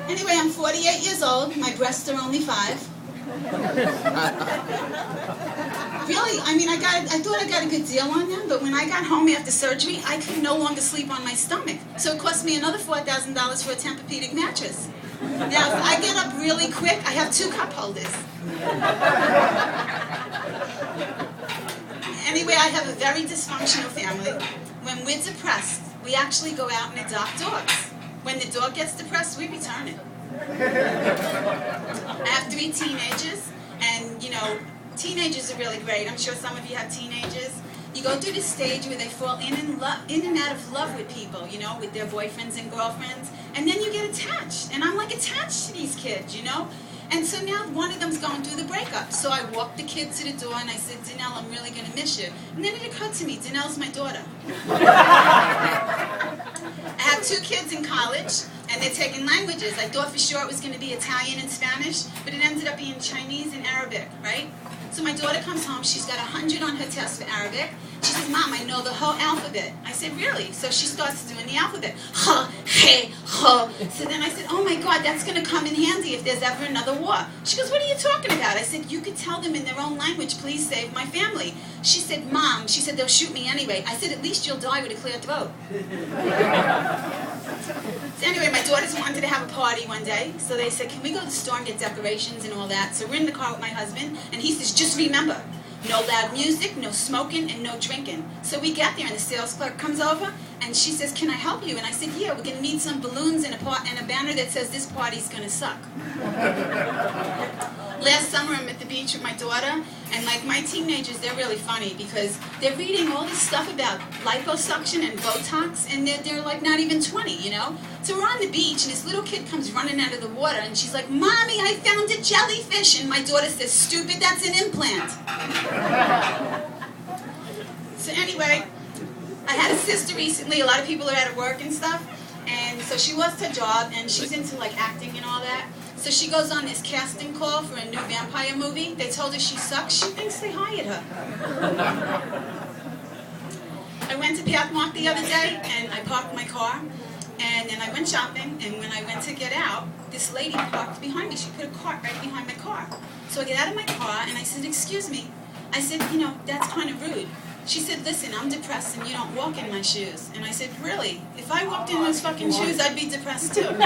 Anyway, I'm 48 years old. My breasts are only 5. Really, I mean, I thought I got a good deal on them, but when I got home after surgery, I could no longer sleep on my stomach. So it cost me another $4,000 for a Tempur-Pedic mattress. Now, if I get up really quick, I have 2 cup holders. Anyway, I have a very dysfunctional family. When we're depressed, we actually go out and adopt dogs. When the dog gets depressed, we return it. I have 3 teenagers, and, you know, teenagers are really great. I'm sure some of you have teenagers. You go through this stage where they fall in and out of love with people, you know, with their boyfriends and girlfriends, and then you get attached. And I'm like attached to these kids, you know. And so now one of them's going through the breakup. So I walked the kid to the door and I said, Danelle, I'm really going to miss you. And then it occurred to me, Danelle's my daughter. I have 2 kids in college, and they're taking languages. I thought for sure it was going to be Italian and Spanish, but it ended up being Chinese and Arabic, right? So my daughter comes home, she's got 100 on her test for Arabic. She says, Mom, I know the whole alphabet. I said, really? So she starts doing the alphabet. Ha, he, ho. So then I said, oh my God, that's going to come in handy if there's ever another war. She goes, what are you talking about? I said, you could tell them in their own language, please save my family. She said, Mom, she said, they'll shoot me anyway. I said, at least you'll die with a clear throat. So anyway, my daughters wanted to have a party one day, so they said, can we go to the store and get decorations and all that? So we're in the car with my husband, and he says, just remember, no loud music, no smoking, and no drinking. So we get there, and the sales clerk comes over, and she says, can I help you? And I said, yeah, we're going to need some balloons and a banner that says, this party's going to suck. Last summer, I'm at the beach with my daughter, and like my teenagers, they're really funny because they're reading all this stuff about liposuction and Botox, and they're like not even 20, you know? So we're on the beach, and this little kid comes running out of the water, and she's like, Mommy, I found a jellyfish. And my daughter says, stupid, that's an implant. So anyway, I had a sister recently. A lot of people are out of work and stuff, and so she lost her job, and she's into like acting and all that. So she goes on this casting call for a new vampire movie. They told her she sucks. She thinks they hired her. I went to Pathmark the other day, and I parked my car, and then I went shopping, and when I went to get out, this lady parked behind me. She put a cart right behind my car. So I get out of my car, and I said, excuse me. I said, you know, that's kind of rude. She said, listen, I'm depressed and you don't walk in my shoes. And I said, really? If I walked in those fucking shoes, I'd be depressed too. And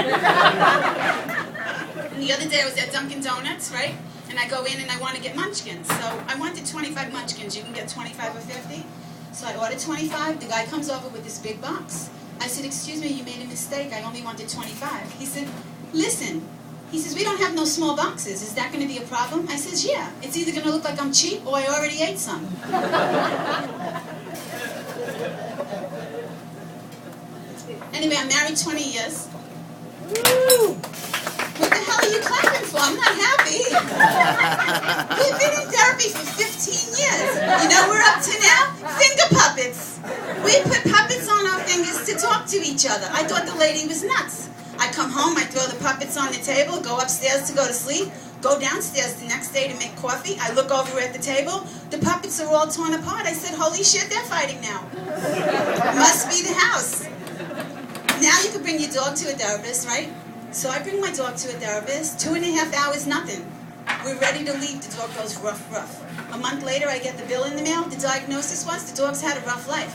the other day I was at Dunkin' Donuts, right? And I go in and I want to get munchkins. So I wanted 25 munchkins. You can get 25 or 50. So I ordered 25. The guy comes over with this big box. I said, excuse me, you made a mistake. I only wanted 25. He said, listen. He says, we don't have no small boxes. Is that going to be a problem? I says, yeah. It's either going to look like I'm cheap or I already ate some. Anyway, I'm married 20 years. Woo! What the hell are you clapping for? I'm not happy. We've been in therapy for 15 years. You know we're up to now? Finger puppets. We put puppets on our fingers to talk to each other. I thought the lady was nuts. I come home, I throw the puppets on the table, go upstairs to go to sleep, go downstairs the next day to make coffee. I look over at the table, the puppets are all torn apart. I said, holy shit, they're fighting now. Must be the house. Now you can bring your dog to a therapist, right? So I bring my dog to a therapist, 2.5 hours, nothing. We're ready to leave, the dog goes rough, rough. A month later, I get the bill in the mail. The diagnosis was the dog's had a rough life.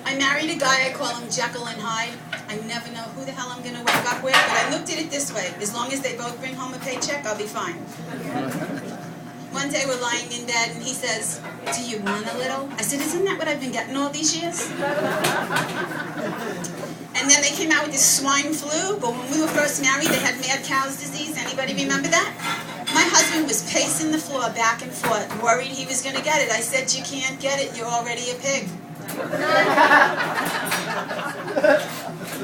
I married a guy, I call him Jekyll and Hyde. I never know who the hell I'm going to wake up with, but I looked at it this way. As long as they both bring home a paycheck, I'll be fine. One day we're lying in bed, and he says, do you want a little? I said, isn't that what I've been getting all these years? And then they came out with this swine flu, but when we were first married, they had mad cow's disease. Anybody remember that? My husband was pacing the floor back and forth, worried he was going to get it. I said, you can't get it, you're already a pig.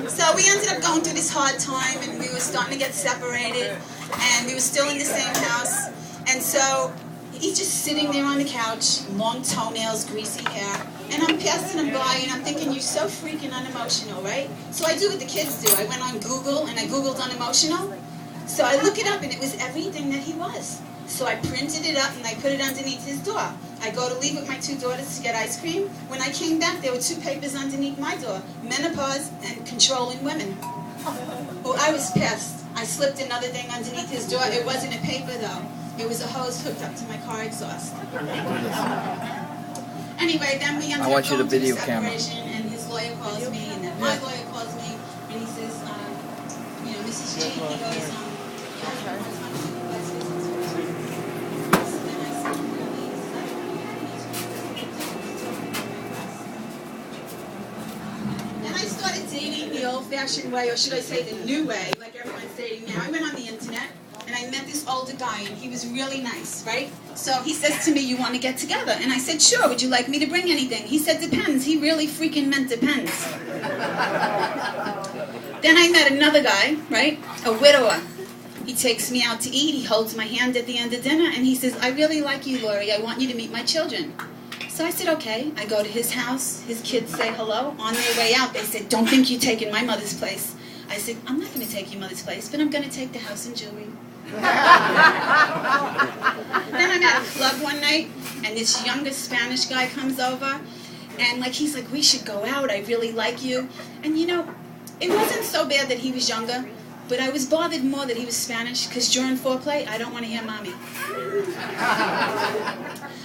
So we ended up going through this hard time, and we were starting to get separated, and we were still in the same house. And so he's just sitting there on the couch, long toenails, greasy hair, and I'm passing him by, and I'm thinking, you're so freaking unemotional, right? So I do what the kids do. I went on Google, and I Googled unemotional. So I look it up, and it was everything that he was. So I printed it up, and I put it underneath his door. I go to leave with my 2 daughters to get ice cream. When I came back, there were 2 papers underneath my door, menopause and controlling women. Well, I was pissed. I slipped another thing underneath his door. It wasn't a paper, though. It was a hose hooked up to my car exhaust. Anyway, then we ended up going to the separation, and his lawyer calls me, and then my lawyer calls me, and he says, you know, Mrs. G, he goes, and I started dating the old-fashioned way, or should I say the new way, like everyone's dating now. I went on the internet, and I met this older guy, and he was really nice, right? So he says to me, you want to get together? And I said, sure, would you like me to bring anything? He said, depends. He really freaking meant depends. Then I met another guy, right? A widower. He takes me out to eat, he holds my hand at the end of dinner, and he says, I really like you, Lori, I want you to meet my children. So I said, okay. I go to his house, his kids say hello. On their way out, they said, don't think you're taking my mother's place. I said, I'm not going to take your mother's place, but I'm going to take the house and jewelry. Then I'm at a club one night, and this younger Spanish guy comes over, and he's like, we should go out, I really like you. And you know, it wasn't so bad that he was younger, but I was bothered more that he was Spanish, because during foreplay, I don't want to hear mommy.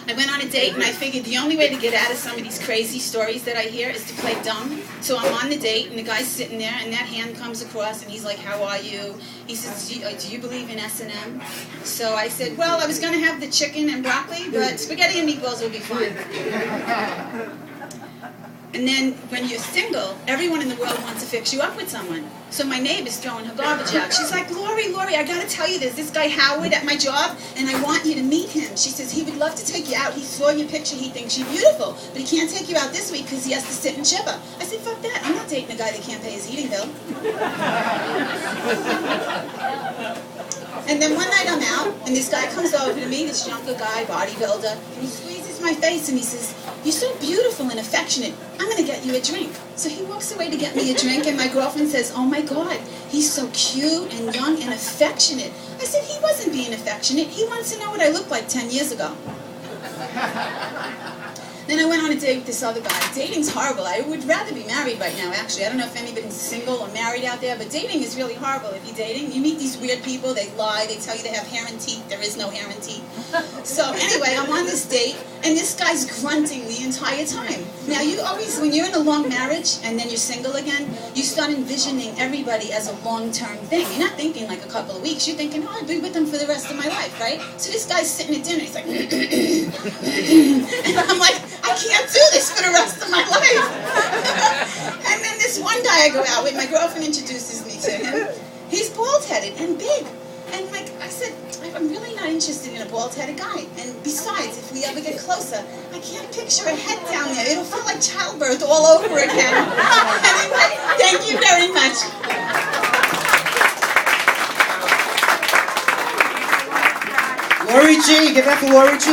I went on a date, and I figured the only way to get out of some of these crazy stories that I hear is to play dumb. So I'm on the date, and the guy's sitting there, and that hand comes across, and he's like, how are you? He says, do you believe in S&M? So I said, well, I was going to have the chicken and broccoli, but spaghetti and meatballs will be fine. And then when you're single, everyone in the world wants to fix you up with someone. So my neighbor's throwing her garbage out. She's like, Lori, I got to tell you this guy Howard at my job, and I want you to meet him. She says, he would love to take you out. He saw your picture. He thinks you're beautiful, but he can't take you out this week because he has to sit and chipper. I said, fuck that. I'm not dating a guy that can't pay his heating bill. And then one night I'm out, and this guy comes over to me, this younger guy, bodybuilder, and he squeezes my face, and he says, you're so beautiful and affectionate. I'm going to get you a drink. So he walks away to get me a drink, and my girlfriend says, oh my God, he's so cute and young and affectionate. I said, he wasn't being affectionate. He wants to know what I looked like 10 years ago. Then I went on a date with this other guy. Dating's horrible. I would rather be married right now, actually. I don't know if anybody's single or married out there, but dating is really horrible if you're dating. You meet these weird people, they lie, they tell you they have hair and teeth. There is no hair and teeth. So anyway, I'm on this date, and this guy's grunting the entire time. Now, you always, when you're in a long marriage, and then you're single again, you start envisioning everybody as a long-term thing. You're not thinking like a couple of weeks. You're thinking, oh, I'll be with them for the rest of my life, right? So this guy's sitting at dinner, he's like, and I'm like, I can't do this for the rest of my life. And then this one guy I go out with, my girlfriend introduces me to him. He's bald-headed and big. And I said, I'm really not interested in a bald-headed guy. And besides, if we ever get closer, I can't picture a head down there. It'll feel like childbirth all over again. Anyway, thank you very much. Lori G, give that for Lori G.